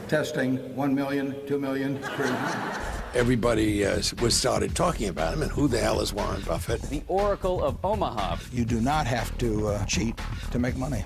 Testing, 1 million, 2 million, 3 million. Everybody started talking about him, and who the hell is Warren Buffett? The Oracle of Omaha. You do not have to cheat to make money.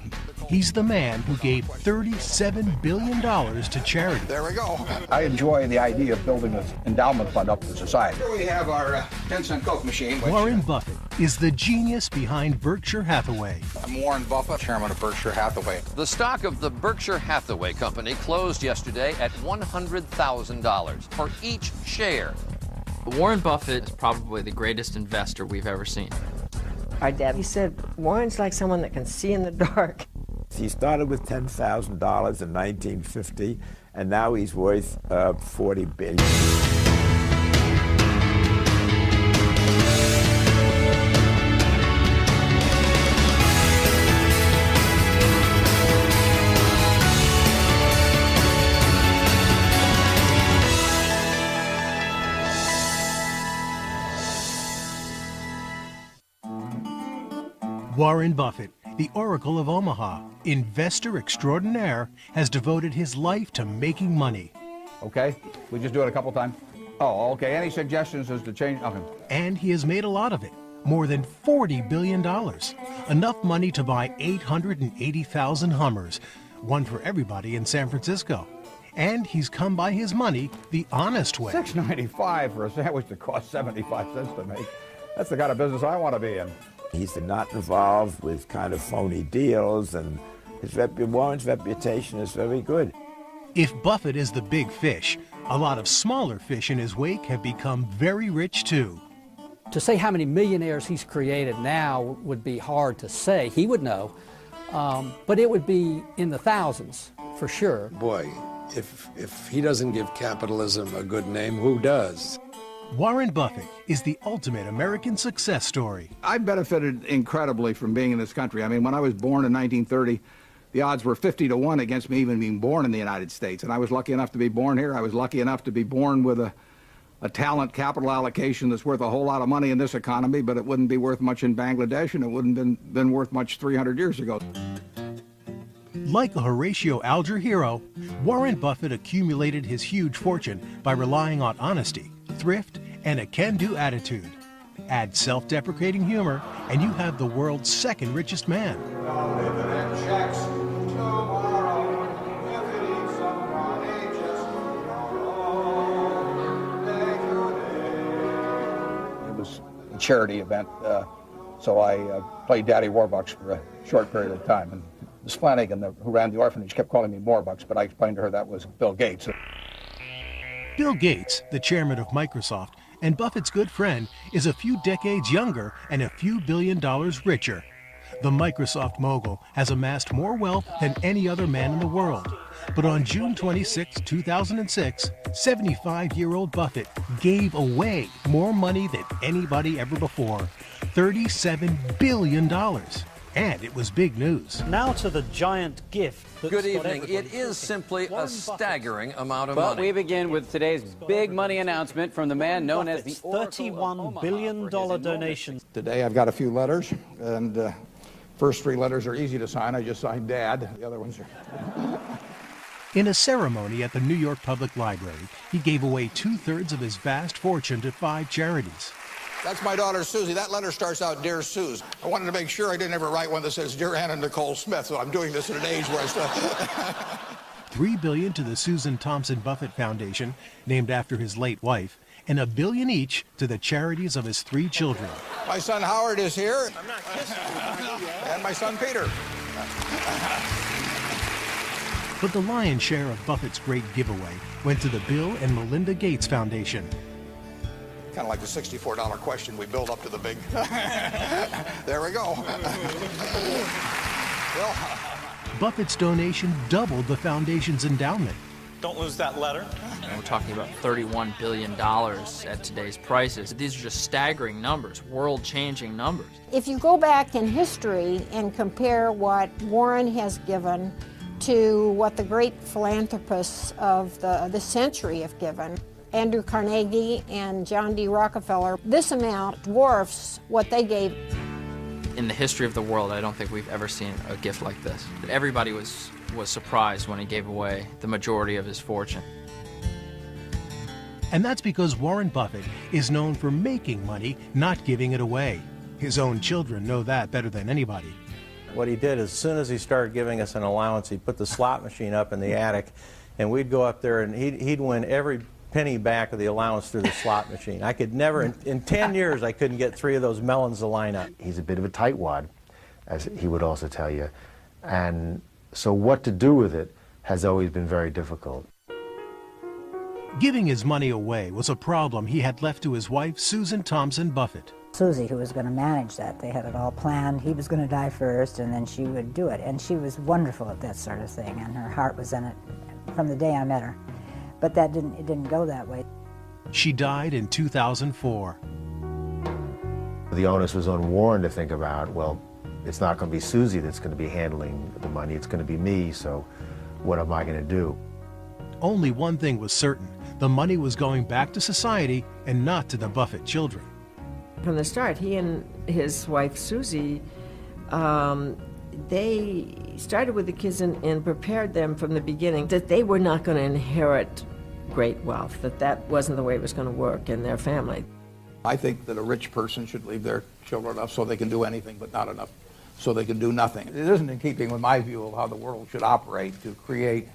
He's the man who gave $37 billion to charity. There we go. I enjoy the idea of building an endowment fund up for society. Here we have our 10-cent Coke machine. Warren Buffett is the genius behind Berkshire Hathaway. I'm Warren Buffett, chairman of Berkshire Hathaway. The stock of the Berkshire Hathaway Company closed yesterday at $100,000 for each share. Warren Buffett is probably the greatest investor we've ever seen. Our dad, he said, Warren's like someone that can see in the dark. He started with $10,000 in 1950, and now he's worth $40 billion. Warren Buffett, the Oracle of Omaha, investor extraordinaire, has devoted his life to making money. Okay, we just do it a couple times. Oh, okay. Any suggestions as to change? Okay. And he has made a lot of it, more than $40 billion. Enough money to buy 880,000 Hummers, one for everybody in San Francisco. And he's come by his money the honest way. $6.95 for a sandwich that costs 75 cents to make. That's the kind of business I want to be in. He's not involved with kind of phony deals, and Warren's reputation is very good. If Buffett is the big fish, a lot of smaller fish in his wake have become very rich too. To say how many millionaires he's created now would be hard to say. He would know, but it would be in the thousands for sure. Boy, if he doesn't give capitalism a good name, who does? Warren Buffett is the ultimate American success story. I benefited incredibly from being in this country. I mean, when I was born in 1930, the odds were 50 to 1 against me even being born in the United States. And I was lucky enough to be born here. I was lucky enough to be born with a talent capital allocation that's worth a whole lot of money in this economy, but it wouldn't be worth much in Bangladesh, and it wouldn't have been worth much 300 years ago. Like a Horatio Alger hero, Warren Buffett accumulated his huge fortune by relying on honesty, thrift, and a can-do attitude. Add self-deprecating humor, and you have the world's second richest man. It was a charity event, so I played Daddy Warbucks for a short period of time. And Miss Flanagan, who ran the orphanage, kept calling me Warbucks, but I explained to her that was Bill Gates. Bill Gates, the chairman of Microsoft, and Buffett's good friend, is a few decades younger and a few $1 billion richer. The Microsoft mogul has amassed more wealth than any other man in the world. But on June 26, 2006, 75-year-old Buffett gave away more money than anybody ever before, $37 billion. And it was big news. Now to the giant gift. Good evening. It is simply a staggering amount of money. But we begin with today's big money announcement from the man known as the $31 billion donation. Today I've got a few letters, and first 3 letters are easy to sign. I just signed Dad. The other ones are... In a ceremony at the New York Public Library, he gave away 2/3 of his vast fortune to 5 charities. That's my daughter, Susie. That letter starts out, Dear Suze. I wanted to make sure I didn't ever write one that says, Dear Anna Nicole Smith, so I'm doing this at an age where I still... $3 billion to the Susan Thompson Buffett Foundation, named after his late wife, and $1 billion each to the charities of his 3 children. My son Howard is here. I'm not kissing you. And my son Peter. But the lion's share of Buffett's great giveaway went to the Bill and Melinda Gates Foundation. Kind of like the $64 question we build up to the big... There we go. Bill. Buffett's donation doubled the foundation's endowment. Don't lose that letter. We're talking about $31 billion at today's prices. These are just staggering numbers, world-changing numbers. If you go back in history and compare what Warren has given to what the great philanthropists of the century have given, Andrew Carnegie and John D. Rockefeller, this amount dwarfs what they gave. In the history of the world, I don't think we've ever seen a gift like this. Everybody was was surprised when he gave away the majority of his fortune. And that's because Warren Buffett is known for making money, not giving it away. His own children know that better than anybody. What he did, as soon as he started giving us an allowance, he put the slot machine up in the attic, and we'd go up there and he'd win every penny back of the allowance through the slot machine. I could never, in 10 years, I couldn't get 3 of those melons to line up. He's a bit of a tightwad, as he would also tell you. And so what to do with it has always been very difficult. Giving his money away was a problem he had left to his wife, Susan Thompson Buffett. Susie, who was going to manage that, they had it all planned. He was going to die first, and then she would do it. And she was wonderful at that sort of thing, and her heart was in it from the day I met her. But it didn't go that way. She died in 2004. The onus was on Warren to think about, well, it's not going to be Susie that's going to be handling the money, it's going to be me, so what am I going to do? Only one thing was certain: the money was going back to society and not to the Buffett children. From the start, he and his wife Susie, they started with the kids and prepared them from the beginning that they were not going to inherit great wealth, that wasn't the way it was going to work in their family. I think that a rich person should leave their children enough so they can do anything, but not enough so they can do nothing. It isn't in keeping with my view of how the world should operate to create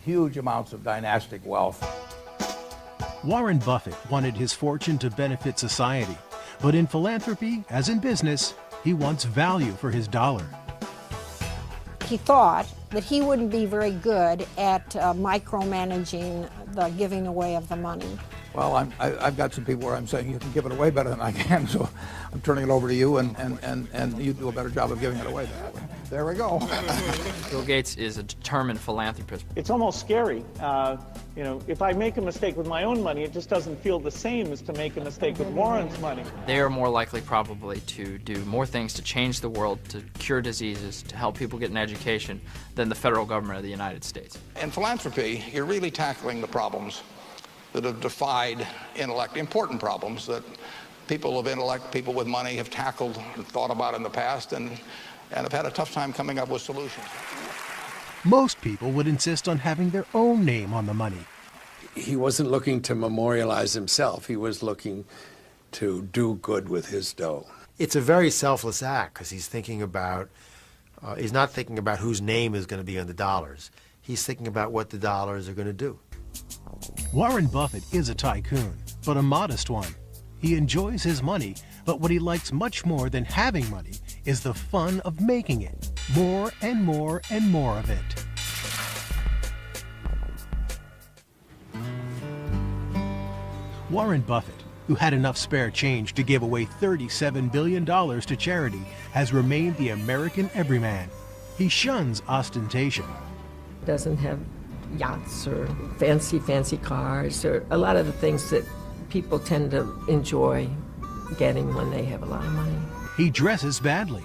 huge amounts of dynastic wealth. Warren Buffett wanted his fortune to benefit society, but in philanthropy, as in business, he wants value for his dollar. He thought that he wouldn't be very good at micromanaging the giving away of the money. Well, I've got some people where I'm saying you can give it away better than I can, so I'm turning it over to you, and you do a better job of giving it away that way. There we go. Bill Gates is a determined philanthropist. It's almost scary. You know, if I make a mistake with my own money, it just doesn't feel the same as to make a mistake with Warren's money. They are more likely probably to do more things to change the world, to cure diseases, to help people get an education than the federal government of the United States. In philanthropy, you're really tackling the problems that have defied intellect, important problems that people of intellect, people with money have tackled and thought about in the past and have had a tough time coming up with solutions. Most people would insist on having their own name on the money. He wasn't looking to memorialize himself. He was looking to do good with his dough. It's a very selfless act because he's thinking about, he's not thinking about whose name is going to be on the dollars. He's thinking about what the dollars are going to do. Warren Buffett is a tycoon, but a modest one. He enjoys his money, but what he likes much more than having money is the fun of making it. More and more and more of it. Warren Buffett, who had enough spare change to give away $37 billion to charity, has remained the American everyman. He shuns ostentation. Doesn't have yachts or fancy cars or a lot of the things that people tend to enjoy getting when they have a lot of money. He dresses badly.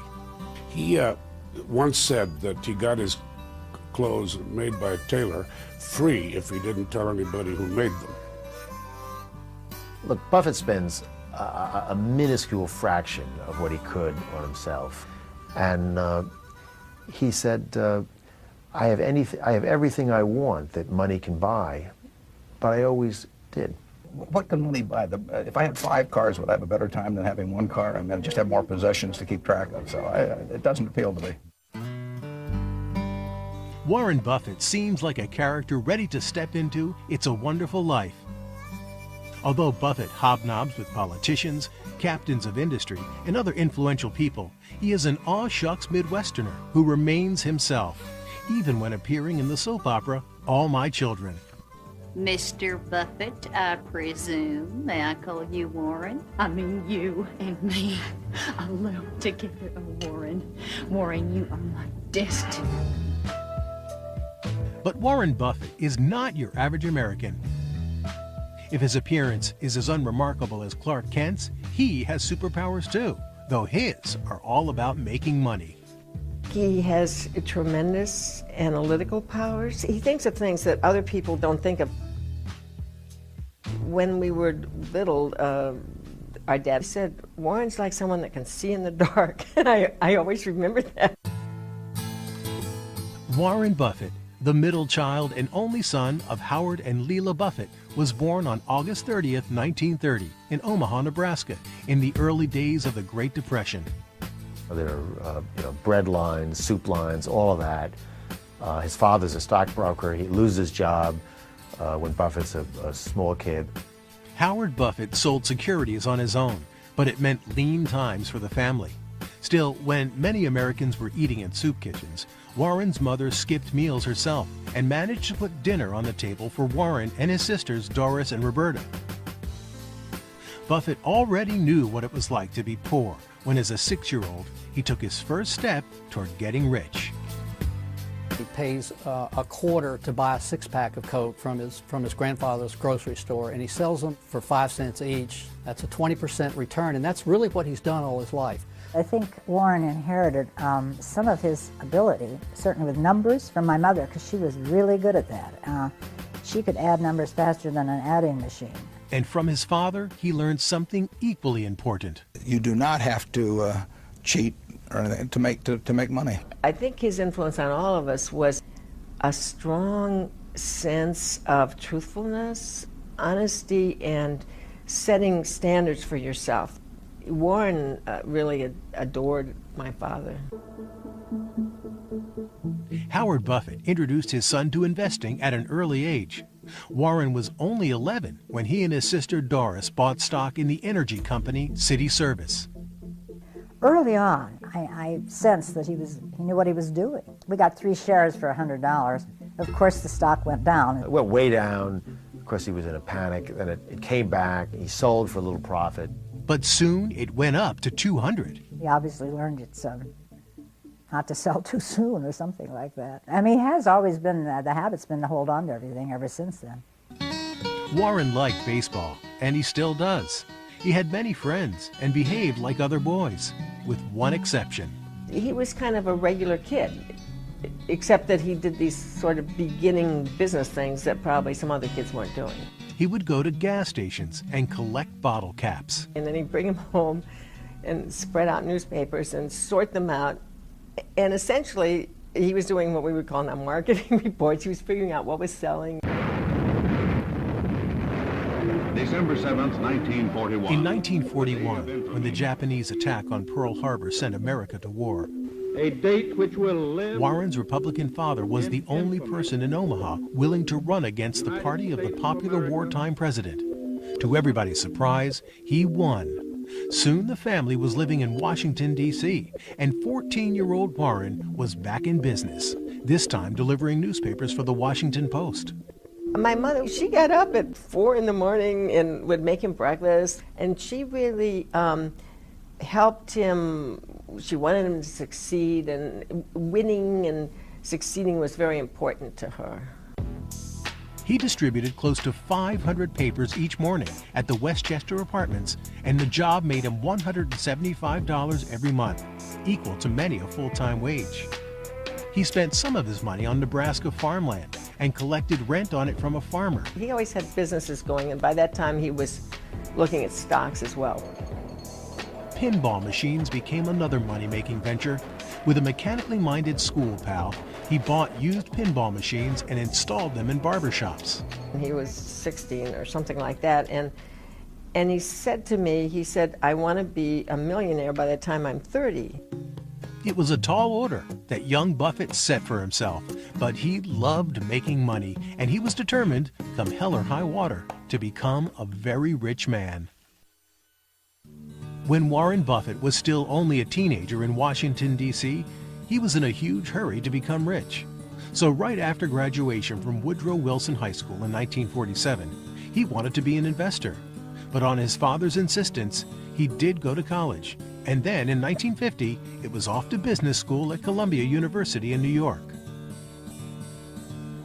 He once said that he got his clothes made by a tailor free if he didn't tell anybody who made them. Look, Buffett spends a minuscule fraction of what he could on himself. And he said, I have everything I want that money can buy, but I always did. What can money buy? If I had 5 cars, would I have a better time than having 1 car? I mean, I just have more possessions to keep track of, so it doesn't appeal to me. Warren Buffett seems like a character ready to step into It's a Wonderful Life. Although Buffett hobnobs with politicians, captains of industry, and other influential people, he is an aw-shucks Midwesterner who remains himself, even when appearing in the soap opera All My Children. Mr. Buffett, I presume, may I call you Warren? I mean you and me alone together, oh Warren. Warren, you are my destiny. But Warren Buffett is not your average American. If his appearance is as unremarkable as Clark Kent's, he has superpowers too, though his are all about making money. He has tremendous analytical powers. He thinks of things that other people don't think of. When we were little, our dad said, Warren's like someone that can see in the dark, and I always remember that. Warren Buffett, the middle child and only son of Howard and Leila Buffett, was born on August 30th, 1930, in Omaha, Nebraska, in the early days of the Great Depression. There are bread lines, soup lines, all of that. His father's a stockbroker. He loses his job when Buffett's a small kid. Howard Buffett sold securities on his own, but it meant lean times for the family. Still, when many Americans were eating in soup kitchens, Warren's mother skipped meals herself and managed to put dinner on the table for Warren and his sisters Doris and Roberta. Buffett already knew what it was like to be poor when, as a 6-year-old, he took his first step toward getting rich. He pays a quarter to buy a 6-pack of Coke from his grandfather's grocery store, and he sells them for 5 cents each. That's a 20% return, and that's really what he's done all his life. I think Warren inherited some of his ability, certainly with numbers, from my mother, because she was really good at that. She could add numbers faster than an adding machine. And from his father, he learned something equally important. You do not have to cheat or anything to make money. I think his influence on all of us was a strong sense of truthfulness, honesty, and setting standards for yourself. Warren really adored my father. Howard Buffett introduced his son to investing at an early age. Warren was only 11 when he and his sister Doris bought stock in the energy company City Service. Early on, I sensed that he knew what he was doing. We got 3 shares for $100. Of course, the stock went down. It went way down. Of course, he was in a panic. Then it came back. He sold for a little profit. But soon it went up to 200. He obviously learned it's not to sell too soon or something like that. I mean, he has always been, the habit's been to hold on to everything ever since then. Warren liked baseball, and he still does. He had many friends and behaved like other boys, with one exception. He was kind of a regular kid, except that he did these sort of beginning business things that probably some other kids weren't doing. He would go to gas stations and collect bottle caps. And then he'd bring them home and spread out newspapers and sort them out. And essentially, he was doing what we would call now marketing reports. He was figuring out what was selling. December 7th, 1941. In 1941, when the Japanese attack on Pearl Harbor sent America to war, a date which will live. Warren's Republican father was the only person in Omaha willing to run against the party of the popular wartime president. To everybody's surprise, he won. Soon the family was living in Washington, D.C., and 14-year-old Warren was back in business, this time delivering newspapers for the Washington Post. My mother, she got up at 4 in the morning and would make him breakfast, and she really helped him. She wanted him to succeed, and winning and succeeding was very important to her. He distributed close to 500 papers each morning at the Westchester Apartments, and the job made him $175 every month, equal to many a full-time wage. He spent some of his money on Nebraska farmland and collected rent on it from a farmer. He always had businesses going, and by that time he was looking at stocks as well. Pinball machines became another money-making venture. With a mechanically minded school pal, he bought used pinball machines and installed them in barbershops. He was 16 or something like that, and he said to me, he said, I want to be a millionaire by the time I'm 30. It was a tall order that young Buffett set for himself, but he loved making money, and he was determined, come hell or high water, to become a very rich man. When Warren Buffett was still only a teenager in Washington, D.C., he was in a huge hurry to become rich. So right after graduation from Woodrow Wilson High School in 1947, he wanted to be an investor. But on his father's insistence, he did go to college. And then in 1950, it was off to business school at Columbia University in New York.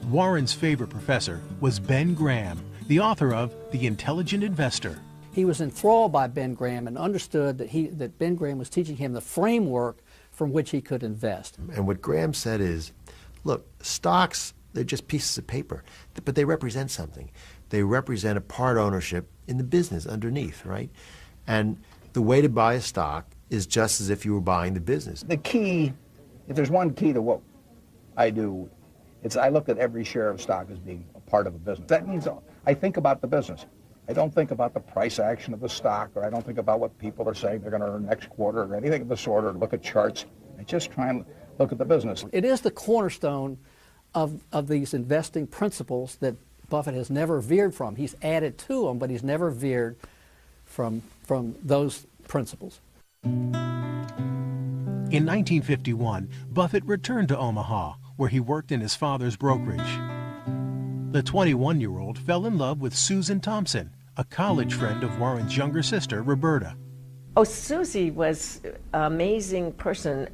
Warren's favorite professor was Ben Graham, the author of The Intelligent Investor. He was enthralled by Ben Graham and understood that Ben Graham was teaching him the framework from which he could invest. And what Graham said is, look, stocks, they're just pieces of paper, but they represent something. They represent a part ownership in the business underneath, right? And the way to buy a stock is just as if you were buying the business. The key, if there's one key to what I do. I look at every share of stock as being a part of a business. That means I think about the business. I don't think about the price action of the stock, or I don't think about what people are saying they're going to earn next quarter, or anything of the sort, or look at charts. I just try and look at the business. It is the cornerstone of these investing principles that Buffett has never veered from. He's added to them, but he's never veered from those principles. In 1951, Buffett returned to Omaha, where he worked in his father's brokerage. The 21-year-old fell in love with Susan Thompson, a college friend of Warren's younger sister, Roberta. Oh, Susie was an amazing person.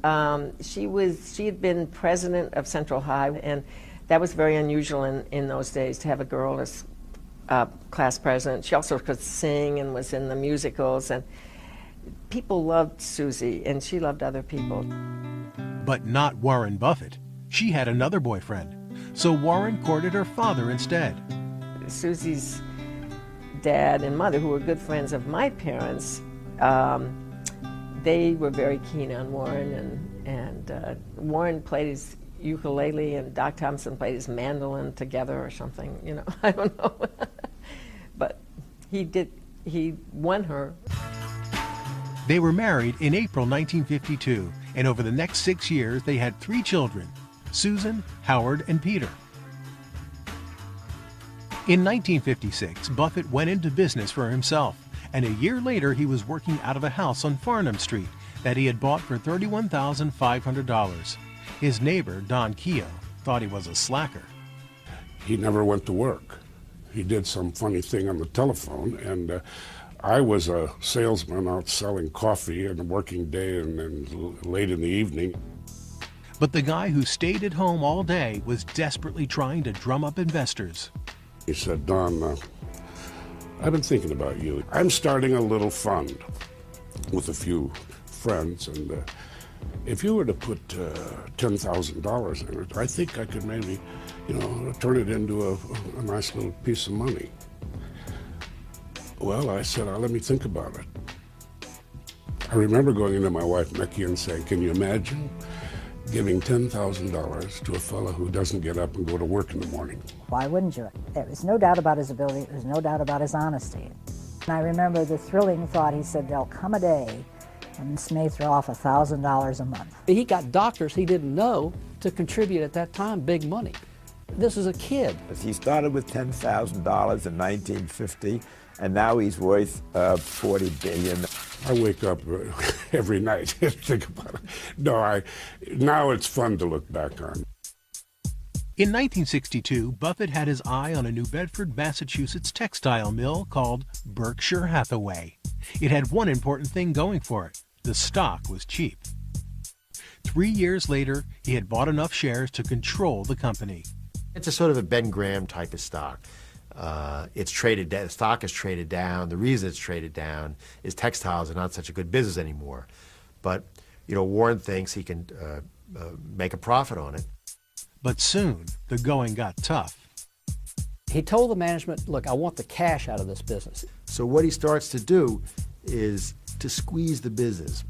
She had been president of Central High, and that was very unusual in those days to have a girl as class president. She also could sing and was in the musicals, and people loved Susie, and she loved other people. But not Warren Buffett. She had another boyfriend, so Warren courted her father instead. Susie's dad and mother, who were good friends of my parents, they were very keen on Warren, and Warren played his ukulele and Doc Thompson played his mandolin together or something, you know, I don't know. But he won her. They were married in April 1952, and over the next 6 years they had 3 children, Susan, Howard, and Peter. In 1956, Buffett went into business for himself, and a year later he was working out of a house on Farnham Street that he had bought for $31,500. His neighbor, Don Keogh, thought he was a slacker. He never went to work. He did some funny thing on the telephone, and I was a salesman out selling coffee in the working day and late in the evening. But the guy who stayed at home all day was desperately trying to drum up investors. He said, Don, I've been thinking about you. I'm starting a little fund with a few friends, and if you were to put $10,000 in it, I think I could maybe, turn it into a nice little piece of money. Well, I said, let me think about it. I remember going into my wife, Mickey, and saying, can you imagine giving $10,000 to a fellow who doesn't get up and go to work in the morning? Why wouldn't you? There was no doubt about his ability. There was no doubt about his honesty. And I remember the thrilling thought, he said, there'll come a day and this may throw off $1,000 a month. He got doctors he didn't know to contribute at that time big money. This is a kid. He started with $10,000 in 1950, and now he's worth $40 billion. I wake up every night and think about it. No, now it's fun to look back on. In 1962, Buffett had his eye on a New Bedford, Massachusetts textile mill called Berkshire Hathaway. It had one important thing going for it. The stock was cheap. 3 years later, he had bought enough shares to control the company. It's a sort of a Ben Graham type of stock. It's traded down, the stock is traded down. The reason it's traded down is textiles are not such a good business anymore. But, Warren thinks he can make a profit on it. But soon, the going got tough. He told the management, look, I want the cash out of this business. So what he starts to do is to squeeze the business.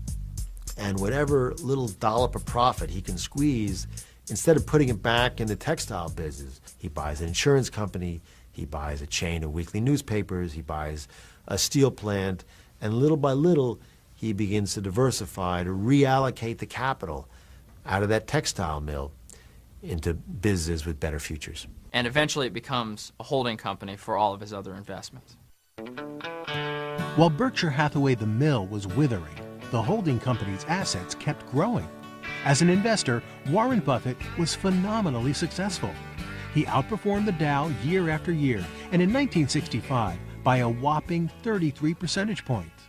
And whatever little dollop of profit he can squeeze, instead of putting it back in the textile business, he buys an insurance company, he buys a chain of weekly newspapers, he buys a steel plant, and little by little, he begins to diversify, to reallocate the capital out of that textile mill into businesses with better futures. And eventually it becomes a holding company for all of his other investments. While Berkshire Hathaway the mill was withering, the holding company's assets kept growing. As an investor, Warren Buffett was phenomenally successful. He outperformed the Dow year after year, and in 1965, by a whopping 33 percentage points.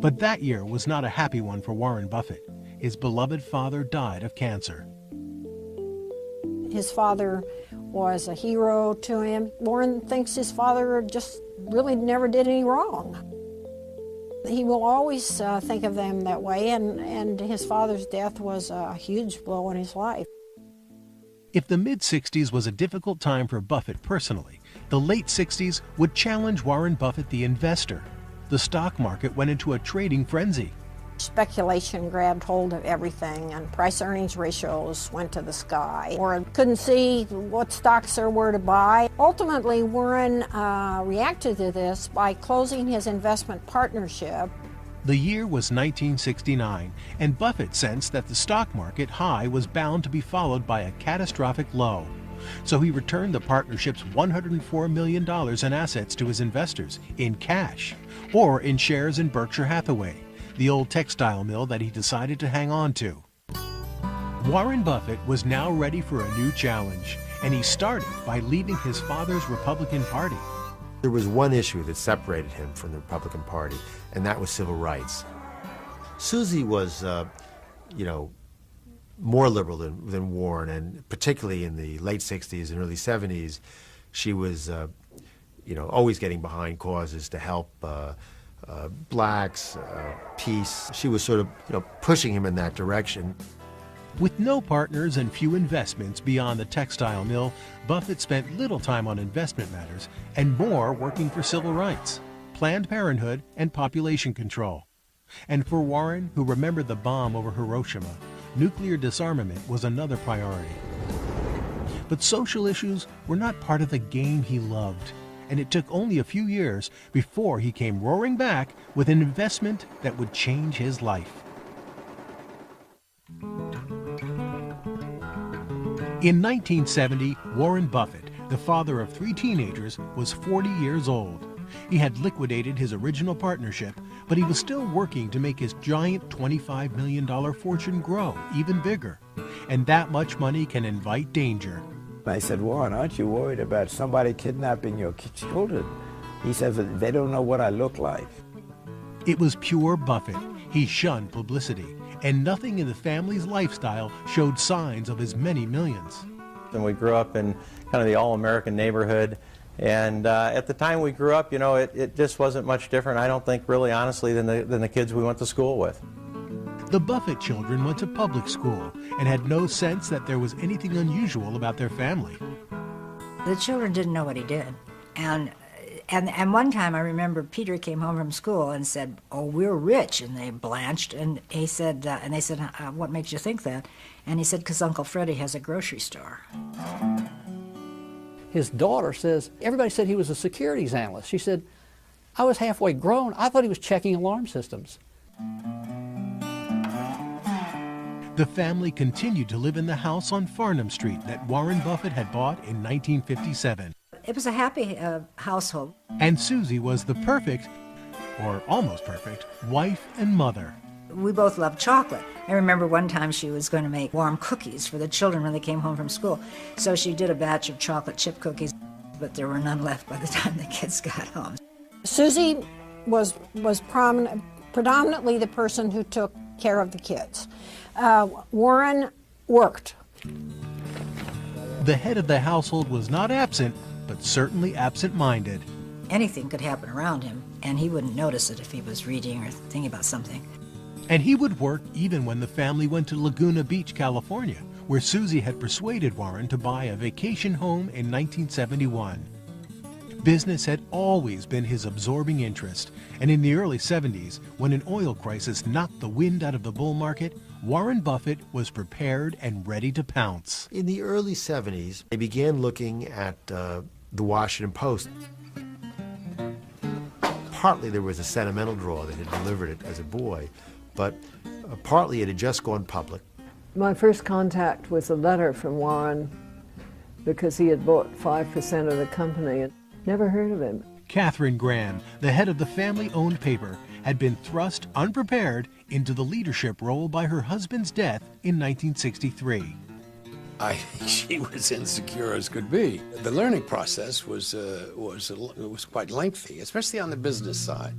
But that year was not a happy one for Warren Buffett. His beloved father died of cancer. His father was a hero to him. Warren thinks his father just really never did any wrong. He will always think of them that way, and his father's death was a huge blow in his life. If the mid-60s was a difficult time for Buffett personally, the late 60s would challenge Warren Buffett the investor. The stock market went into a trading frenzy. Speculation grabbed hold of everything, and price-earnings ratios went to the sky. Warren couldn't see what stocks there were to buy. Ultimately, Warren reacted to this by closing his investment partnership. The year was 1969, and Buffett sensed that the stock market high was bound to be followed by a catastrophic low. So he returned the partnership's $104 million in assets to his investors in cash or in shares in Berkshire Hathaway, the old textile mill that he decided to hang on to. Warren Buffett was now ready for a new challenge, and he started by leaving his father's Republican Party. There was one issue that separated him from the Republican Party, and that was civil rights. Susie was, more liberal than Warren, and particularly in the late 60s and early 70s, she was, always getting behind causes to help blacks, peace. She was sort of, pushing him in that direction. With no partners and few investments beyond the textile mill, Buffett spent little time on investment matters and more working for civil rights, Planned Parenthood, and population control. And for Warren, who remembered the bomb over Hiroshima, nuclear disarmament was another priority. But social issues were not part of the game he loved, and it took only a few years before he came roaring back with an investment that would change his life. In 1970, Warren Buffett, the father of 3 teenagers, was 40 years old. He had liquidated his original partnership, but he was still working to make his giant $25 million fortune grow even bigger. And that much money can invite danger. I said, Warren, aren't you worried about somebody kidnapping your children? He said, they don't know what I look like. It was pure Buffett. He shunned publicity, and nothing in the family's lifestyle showed signs of his many millions. And we grew up in kind of the all-American neighborhood, and at the time we grew up, it just wasn't much different, I don't think, really honestly, than the kids we went to school with. The Buffett children went to public school and had no sense that there was anything unusual about their family. The children didn't know what he did. And one time I remember Peter came home from school and said, "Oh, we're rich," and they blanched. And he said, and they said, "What makes you think that?" And he said, "'Cause Uncle Freddie has a grocery store." His daughter says, everybody said he was a securities analyst. She said, "I was halfway grown. I thought he was checking alarm systems." The family continued to live in the house on Farnham Street that Warren Buffett had bought in 1957. It was a happy household. And Susie was the perfect, or almost perfect, wife and mother. We both loved chocolate. I remember one time she was going to make warm cookies for the children when they came home from school. So she did a batch of chocolate chip cookies, but there were none left by the time the kids got home. Susie was predominantly the person who took care of the kids. Warren worked. The head of the household was not absent, but certainly absent-minded. Anything could happen around him, and he wouldn't notice it if he was reading or thinking about something. And he would work even when the family went to Laguna Beach, California, where Susie had persuaded Warren to buy a vacation home in 1971. Business had always been his absorbing interest, and in the early 70s, when an oil crisis knocked the wind out of the bull market, Warren Buffett was prepared and ready to pounce. In the early 70s, I began looking at the Washington Post. Partly there was a sentimental draw that had delivered it as a boy, but partly it had just gone public. My first contact was a letter from Warren because he had bought 5% of the company. And never heard of him. Catherine Graham, the head of the family-owned paper, had been thrust unprepared into the leadership role by her husband's death in 1963. I think she was insecure as could be. The learning process was quite lengthy, especially on the business side.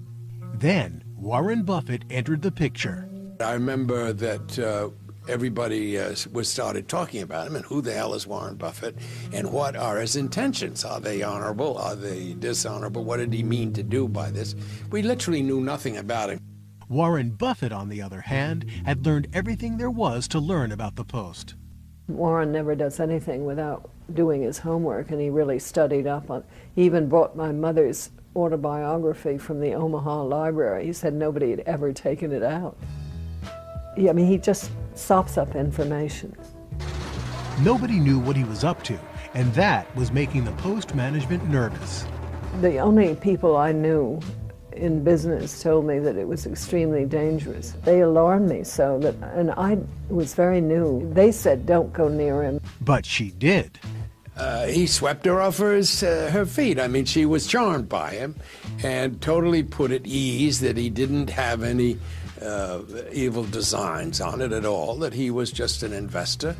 Then Warren Buffett entered the picture. I remember that everybody started talking about him and who the hell is Warren Buffett and what are his intentions? Are they honorable? Are they dishonorable? What did he mean to do by this? We literally knew nothing about him. Warren Buffett, on the other hand, had learned everything there was to learn about the Post. Warren never does anything without doing his homework, and he really studied up on. He even brought my mother's autobiography from the Omaha Library. He said nobody had ever taken it out. I mean, he just sops up information. Nobody knew what he was up to, and that was making the Post management nervous. The only people I knew in business told me that it was extremely dangerous. They alarmed me so that, and I was very new. They said, don't go near him. But she did. He swept her off her feet. I mean, she was charmed by him and totally put at ease that he didn't have any evil designs on it at all, that he was just an investor.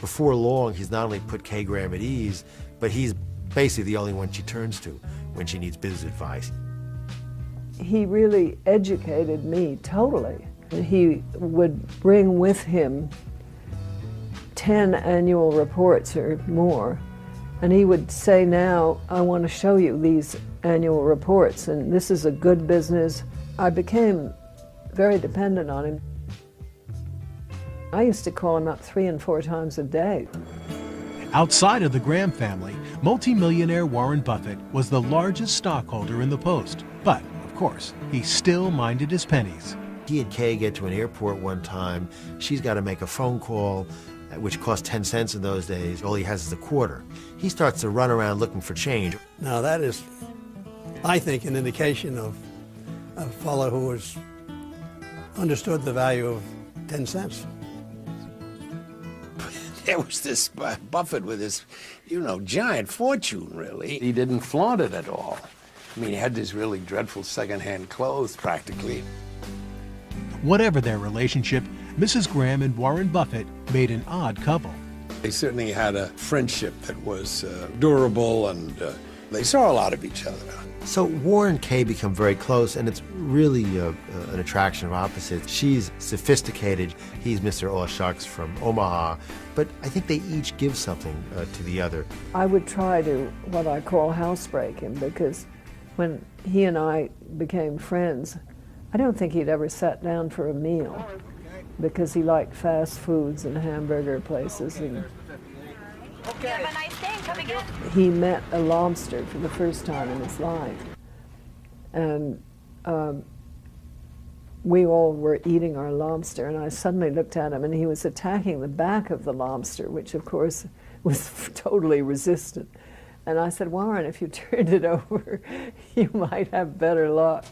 Before long, he's not only put Kay Graham at ease, but he's basically the only one she turns to when she needs business advice. He really educated me totally. He would bring with him 10 annual reports or more, and he would say, now, I want to show you these annual reports, and this is a good business. I became very dependent on him. I used to call him up 3 and 4 times a day. Outside of the Graham family, multimillionaire Warren Buffett was the largest stockholder in the Post. But, of course, he still minded his pennies. He and Kay get to an airport one time. She's got to make a phone call, which cost 10 cents in those days. All he has is a quarter. He starts to run around looking for change. Now that is, I think, an indication of a fellow who has understood the value of 10 cents. There was this Buffett with his, giant fortune, really. He didn't flaunt it at all. I mean, he had these really dreadful secondhand clothes, practically. Whatever their relationship, Mrs. Graham and Warren Buffett made an odd couple. They certainly had a friendship that was durable, and they saw a lot of each other. So Warren and Kay become very close, and it's really an attraction of opposites. She's sophisticated. He's Mr. Aw Shucks from Omaha. But I think they each give something to the other. I would try to, what I call, housebreak him, because when he and I became friends, I don't think he'd ever sat down for a meal, because he liked fast foods and hamburger places. And Have a nice day, come again. he met a lobster for the first time in his life. And we all were eating our lobster, and I suddenly looked at him, and he was attacking the back of the lobster, which of course was totally resistant. And I said, Warren, if you turned it over, you might have better luck.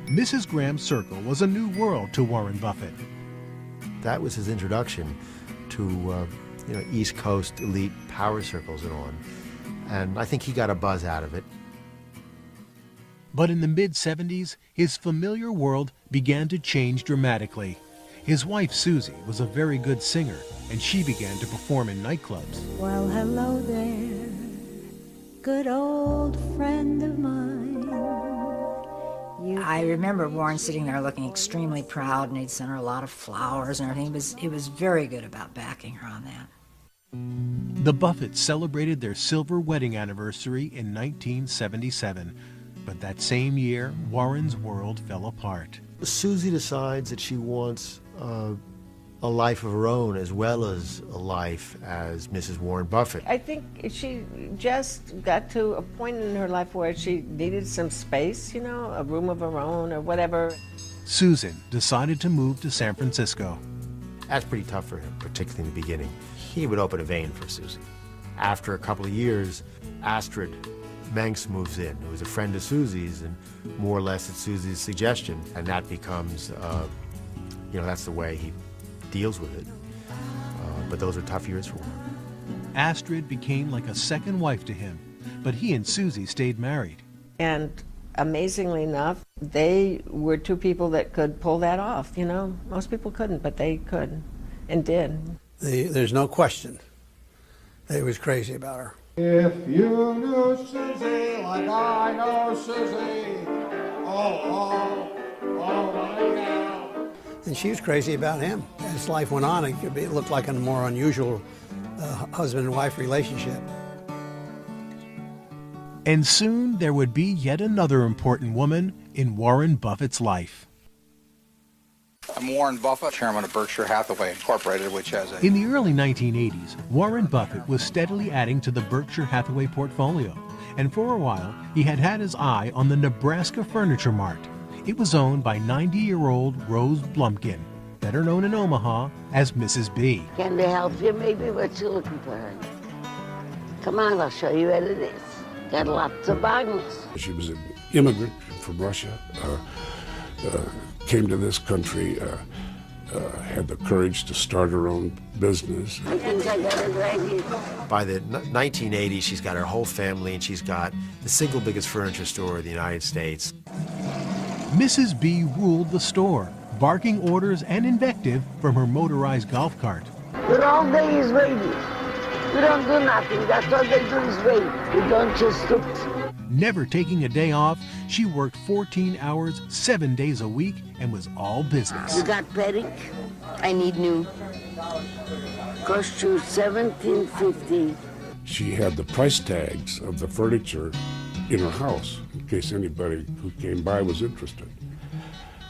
Mrs. Graham's circle was a new world to Warren Buffett. That was his introduction to East Coast elite power circles and on. And I think he got a buzz out of it. But in the mid-70s, his familiar world began to change dramatically. His wife, Susie, was a very good singer, and she began to perform in nightclubs. Well, hello there, good old friend of mine. I remember Warren sitting there looking extremely proud, and he'd sent her a lot of flowers and everything. He was very good about backing her on that. The Buffetts celebrated their silver wedding anniversary in 1977. But that same year, Warren's world fell apart. Susie decides that she wants a life of her own as well as a life as Mrs. Warren Buffett. I think she just got to a point in her life where she needed some space, a room of her own or whatever. Susan decided to move to San Francisco. That's pretty tough for him, particularly in the beginning. He would open a vein for Susie. After a couple of years, Astrid Manx moves in, who was a friend of Susie's, and more or less at Susie's suggestion, and that becomes, that's the way he deals with it. But those are tough years for Warren. Astrid became like a second wife to him, but he and Susie stayed married. And amazingly enough, they were two people that could pull that off, Most people couldn't, but they could and did. There's no question that he was crazy about her. If you knew Susie like I know Susie, oh my gal. And she was crazy about him. As life went on, it looked like a more unusual husband and wife relationship. And soon there would be yet another important woman in Warren Buffett's life. I'm Warren Buffett, chairman of Berkshire Hathaway Incorporated, which has a... In the early 1980s, Warren Buffett was steadily adding to the Berkshire Hathaway portfolio, and for a while, he had his eye on the Nebraska Furniture Mart. It was owned by 90-year-old Rose Blumpkin, better known in Omaha as Mrs. B. Can they help you? Maybe what you're looking for, honey. Come on, I'll show you what it is. Got lots of buttons. She was an immigrant from Russia, came to this country, had the courage to start her own business. I think I got it right here. By the 1980s, she's got her whole family, and she's got the single biggest furniture store in the United States. Mrs. B ruled the store, barking orders and invective from her motorized golf cart. But all day is waiting. We don't do nothing. That's all they do is wait. We don't just look. Never taking a day off, she worked 14 hours, 7 days a week, and was all business. You got bedding? I need new. Cost you $17.50. She had the price tags of the furniture in her house in case anybody who came by was interested.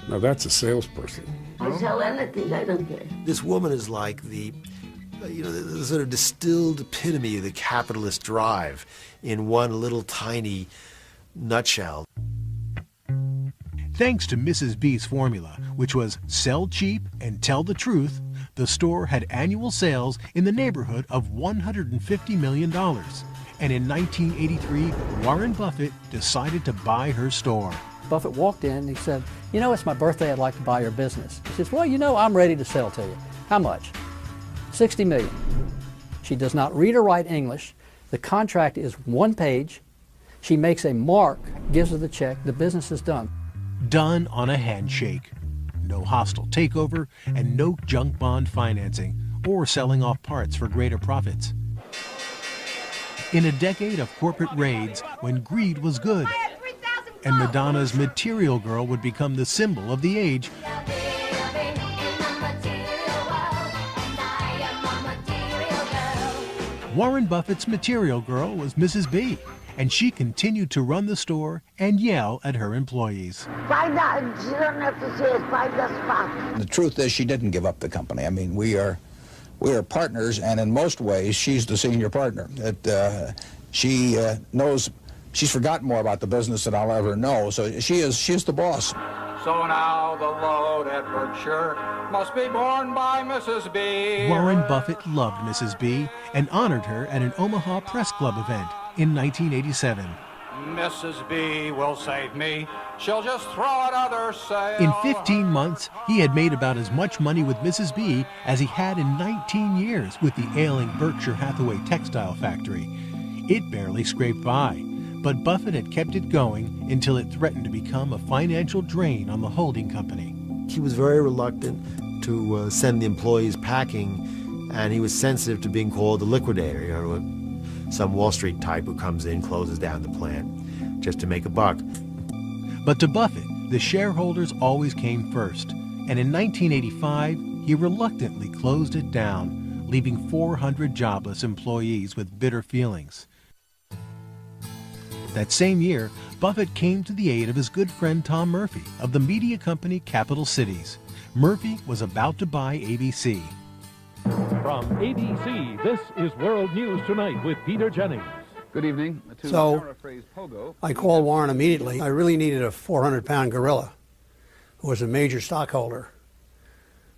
Now that's a salesperson. I sell anything, I don't care. This woman is like the sort of distilled epitome of the capitalist drive in one little tiny nutshell. Thanks to Mrs. B's formula, which was sell cheap and tell the truth, the store had annual sales in the neighborhood of $150 million. And in 1983, Warren Buffett decided to buy her store. Buffett walked in and he said, "You know, it's my birthday, I'd like to buy your business." He says, "Well, you know, I'm ready to sell to you." "How much?" $60 million. She does not read or write English. The contract is one page. She makes a mark, gives her the check, the business is done. Done on a handshake. No hostile takeover and no junk bond financing or selling off parts for greater profits. In a decade of corporate raids when greed was good and Madonna's Material Girl would become the symbol of the age, Warren Buffett's Material Girl was Mrs. B, and she continued to run the store and yell at her employees. Find out. You don't have to say it. Find the spot. The truth is she didn't give up the company. I mean, we are partners, and in most ways, she's the senior partner. She knows, she's forgotten more about the business than I'll ever know, so she's the boss. So now the load at Berkshire must be borne by Mrs. B. Warren Buffett loved Mrs. B and honored her at an Omaha Press Club event in 1987. Mrs. B will save me. She'll just throw another sail. In 15 months, he had made about as much money with Mrs. B as he had in 19 years with the ailing Berkshire Hathaway textile factory. It barely scraped by, but Buffett had kept it going until it threatened to become a financial drain on the holding company. He was very reluctant to send the employees packing, and he was sensitive to being called a liquidator, you know, some Wall Street type who comes in, closes down the plant just to make a buck. But to Buffett, the shareholders always came first, and in 1985, he reluctantly closed it down, leaving 400 jobless employees with bitter feelings. That same year, Buffett came to the aid of his good friend Tom Murphy of the media company Capital Cities. Murphy was about to buy ABC. From ABC, this is World News Tonight with Peter Jennings. Good evening. So I called Warren immediately. I really needed a 400-pound gorilla who was a major stockholder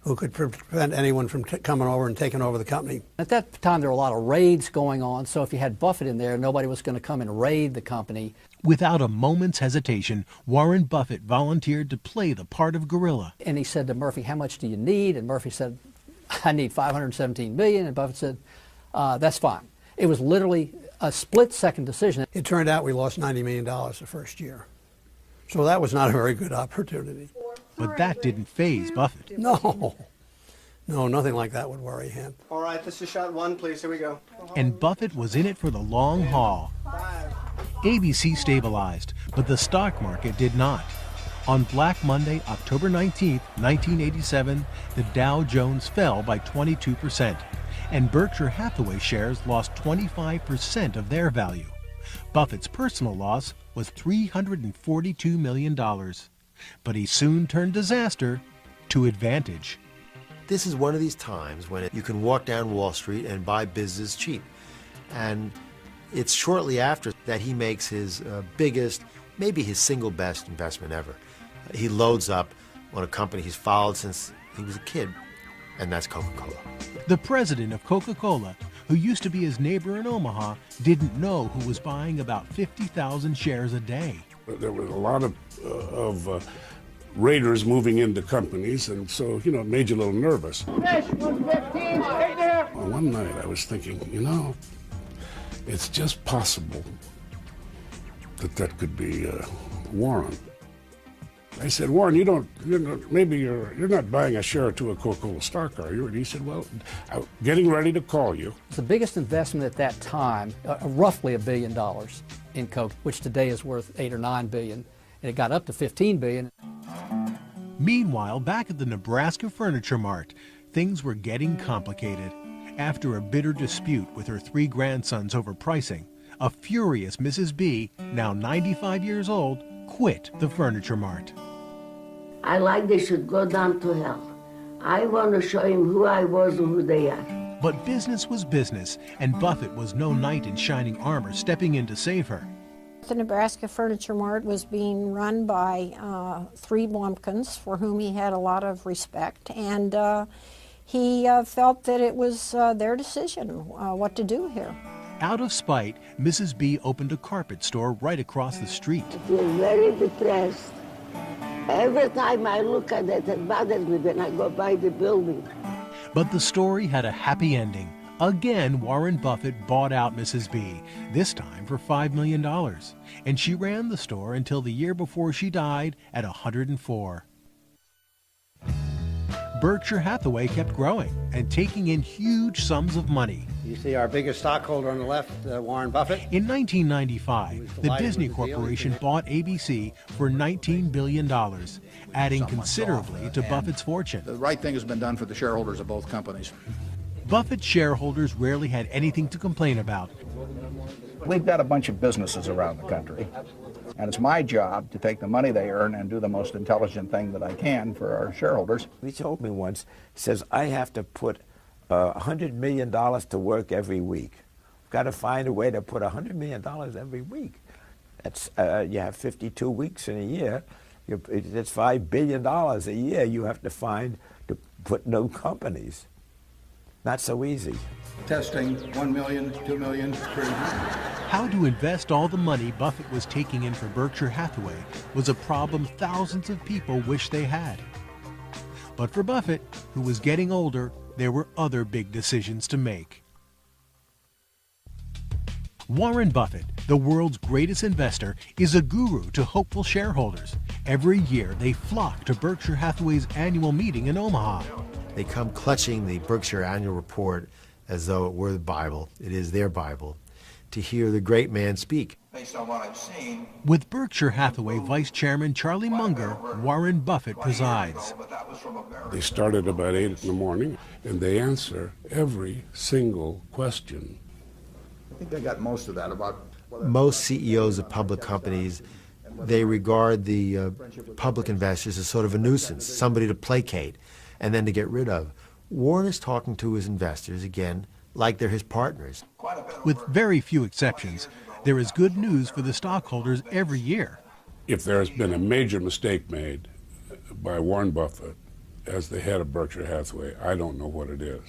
who could prevent anyone from coming over and taking over the company. At that time, there were a lot of raids going on, so if you had Buffett in there, nobody was going to come and raid the company. Without a moment's hesitation, Warren Buffett volunteered to play the part of gorilla. And he said to Murphy, "How much do you need?" And Murphy said, "I need $517 million." And Buffett said, "That's fine." It was literally a split-second decision. It turned out we lost $90 million the first year. So that was not a very good opportunity. But that didn't faze Buffett. No, nothing like that would worry him. All right, this is shot one, please. Here we go. And Buffett was in it for the long haul. ABC stabilized, but the stock market did not. On Black Monday, October 19, 1987, the Dow Jones fell by 22%, and Berkshire Hathaway shares lost 25% of their value. Buffett's personal loss was $342 million. But he soon turned disaster to advantage. This is one of these times when you can walk down Wall Street and buy business cheap. And it's shortly after that he makes his biggest, maybe his single best investment ever. He loads up on a company he's followed since he was a kid, and that's Coca-Cola. The president of Coca-Cola, who used to be his neighbor in Omaha, didn't know who was buying about 50,000 shares a day. There was a lot of raiders moving into companies, and so, you know, it made you a little nervous. Fish, 115, stay there. Well, one night I was thinking, you know, it's just possible that could be Warren. I said, Warren, you're not buying a share or two of Coca-Cola stock, are you? And he said, well, I'm getting ready to call you. It's the biggest investment at that time, roughly $1 billion in Coke, which today is worth 8 or 9 billion, and it got up to 15 billion. Meanwhile, back at the Nebraska Furniture Mart, things were getting complicated. After a bitter dispute with her 3 grandsons over pricing, a furious Mrs. B, now 95 years old, quit the Furniture Mart. I like they should go down to hell. I want to show him who I was and who they are. But business was business, and Buffett was no knight in shining armor stepping in to save her. The Nebraska Furniture Mart was being run by 3 Blumpkins, for whom he had a lot of respect, and he felt that it was their decision what to do here. Out of spite, Mrs. B opened a carpet store right across the street. I feel very depressed. Every time I look at it, it bothers me when I go by the building. But the story had a happy ending. Again, Warren Buffett bought out Mrs. B, this time for $5 million. And she ran the store until the year before she died at 104. Berkshire Hathaway kept growing and taking in huge sums of money. You see our biggest stockholder on the left, Warren Buffett. In 1995, the Disney Corporation bought ABC for $19 billion, adding considerably to Buffett's fortune. The right thing has been done for the shareholders of both companies. Buffett's shareholders rarely had anything to complain about. We've got a bunch of businesses around the country, and it's my job to take the money they earn and do the most intelligent thing that I can for our shareholders. He told me once, he says, I have to put $100 million to work every week. I've got to find a way to put $100 million every week. That's, you have 52 weeks in a year. That's $5 billion a year you have to find to put new companies. Not so easy. Testing, 1 million, 2 million, 3 million. How to invest all the money Buffett was taking in for Berkshire Hathaway was a problem thousands of people wish they had. But for Buffett, who was getting older, there were other big decisions to make. Warren Buffett, the world's greatest investor, is a guru to hopeful shareholders. Every year, they flock to Berkshire Hathaway's annual meeting in Omaha. They come clutching the Berkshire annual report as though it were the Bible. It is their Bible, to hear the great man speak. Based on what I've seen, with Berkshire Hathaway Vice Chairman Charlie Munger, Warren Buffett presides. They start at about 8 in the morning, and they answer every single question. I think I got most of that about... Most CEOs of public companies, they regard the public investors as sort of a nuisance, somebody to placate and then to get rid of. Warren is talking to his investors, again, like they're his partners. With very few exceptions, there is good news for the stockholders every year. If there has been a major mistake made by Warren Buffett as the head of Berkshire Hathaway, I don't know what it is.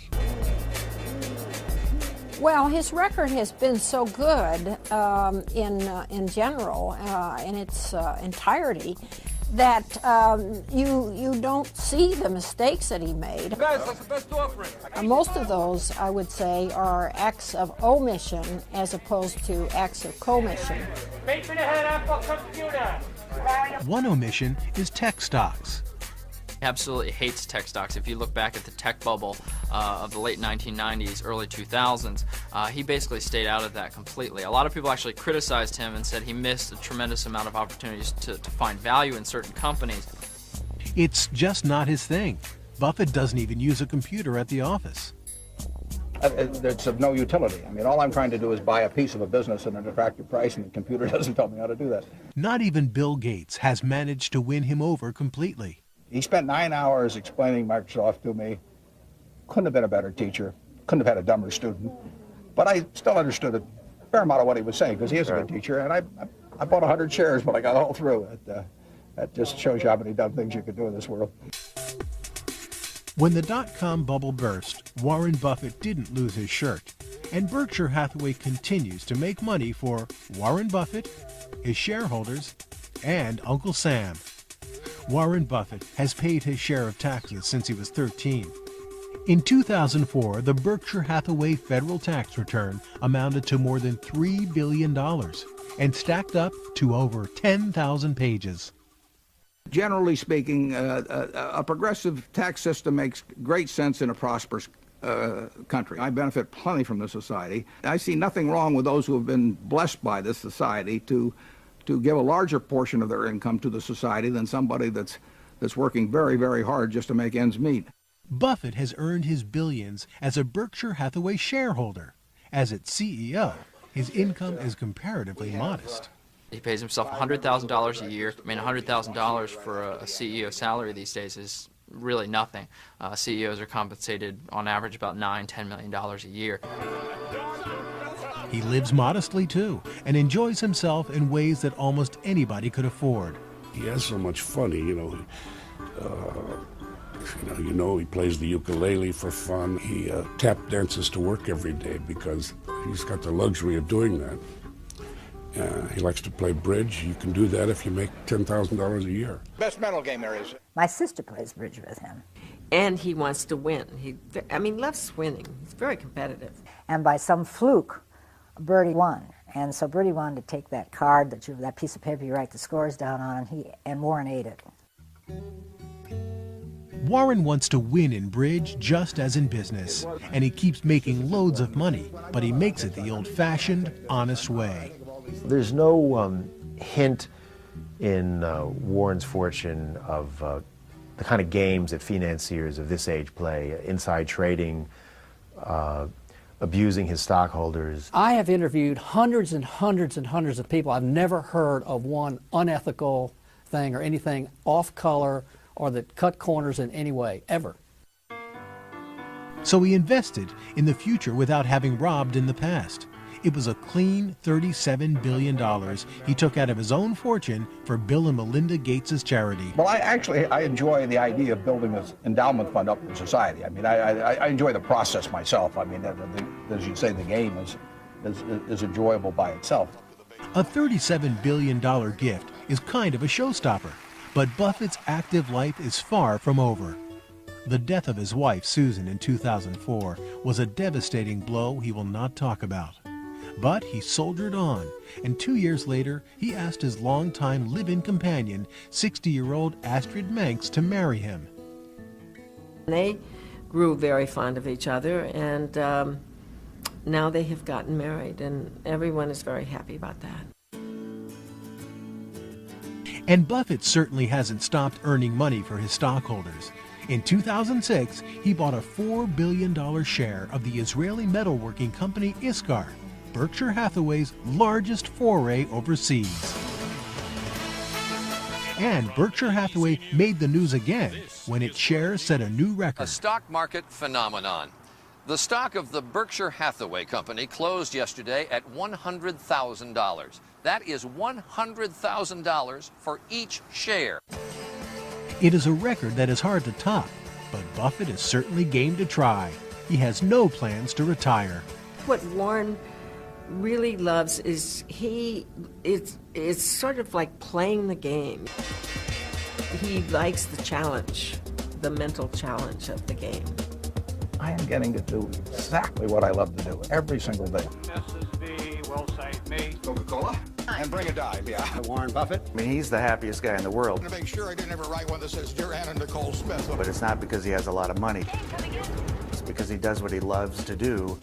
Well, his record has been so good in general, in its entirety, that you don't see the mistakes that he made. Guys, that's the best offering. Most of those, I would say, are acts of omission as opposed to acts of commission. One omission is tech stocks. Absolutely hates tech stocks. If you look back at the tech bubble of the late 1990s, early 2000s, he basically stayed out of that completely. A lot of people actually criticized him and said he missed a tremendous amount of opportunities to find value in certain companies. It's just not his thing. Buffett doesn't even use a computer at the office. It's of no utility. I mean, all I'm trying to do is buy a piece of a business at an attractive price, and the computer doesn't tell me how to do that. Not even Bill Gates has managed to win him over completely. He spent 9 hours explaining Microsoft to me. Couldn't have been a better teacher. Couldn't have had a dumber student. But I still understood a fair amount of what he was saying, because he is a good teacher. And I bought 100 shares, but I got all through it. That just shows you how many dumb things you can do in this world. When the dot-com bubble burst, Warren Buffett didn't lose his shirt, and Berkshire Hathaway continues to make money for Warren Buffett, his shareholders, and Uncle Sam. Warren Buffett has paid his share of taxes since he was 13. In 2004, the Berkshire Hathaway federal tax return amounted to more than $3 billion and stacked up to over 10,000 pages. Generally speaking, a progressive tax system makes great sense in a prosperous country. I benefit plenty from the society. I see nothing wrong with those who have been blessed by this society to give a larger portion of their income to the society than somebody that's working very, very hard just to make ends meet. Buffett has earned his billions as a Berkshire Hathaway shareholder. As its CEO, his income is comparatively modest. He pays himself $100,000 a year. I mean, $100,000 for a CEO salary these days is really nothing. CEOs are compensated on average about $9–10 million a year. He lives modestly too, and enjoys himself in ways that almost anybody could afford. He has so much fun. He plays the ukulele for fun. He tap dances to work every day because he's got the luxury of doing that. He likes to play bridge. You can do that if you make $10,000 a year. Best mental game there is. My sister plays bridge with him. And he wants to win. He loves winning. He's very competitive. And by some fluke, Bertie won. And so Bertie wanted to take that card, that piece of paper you write the scores down on, and Warren ate it. Warren wants to win in bridge just as in business, and he keeps making loads of money, but he makes it the old-fashioned, honest way. There's no hint in Warren's fortune of the kind of games that financiers of this age play, inside trading, abusing his stockholders. I have interviewed hundreds and hundreds and hundreds of people. I've never heard of one unethical thing or anything off color or that cut corners in any way, ever. So he invested in the future without having robbed in the past. It was a clean $37 billion he took out of his own fortune for Bill and Melinda Gates' charity. Well, I enjoy the idea of building this endowment fund up for society. I mean, I enjoy the process myself. I mean, as you say, the game is enjoyable by itself. A $37 billion gift is kind of a showstopper, but Buffett's active life is far from over. The death of his wife, Susan, in 2004 was a devastating blow he will not talk about. But he soldiered on, and 2 years later, he asked his longtime live-in companion, 60-year-old Astrid Manx, to marry him. They grew very fond of each other, and now they have gotten married, and everyone is very happy about that. And Buffett certainly hasn't stopped earning money for his stockholders. In 2006, he bought a $4 billion share of the Israeli metalworking company Iskar, Berkshire Hathaway's largest foray overseas. And Berkshire Hathaway made the news again when its shares set a new record. A stock market phenomenon. The stock of the Berkshire Hathaway Company closed yesterday at $100,000. That is $100,000 for each share. It is a record that is hard to top, but Buffett is certainly game to try. He has no plans to retire. What Warren really loves is it's sort of like playing the game. He likes the challenge, the mental challenge of the game. I am getting to do exactly what I love to do every single day. Mrs. B will save me. Coca-Cola? And bring a dive, yeah. Warren Buffett? I mean, he's the happiest guy in the world. I'm going to make sure I didn't ever write one that says, Dear Anna Nicole Smith. But it's not because he has a lot of money. It's because he does what he loves to do.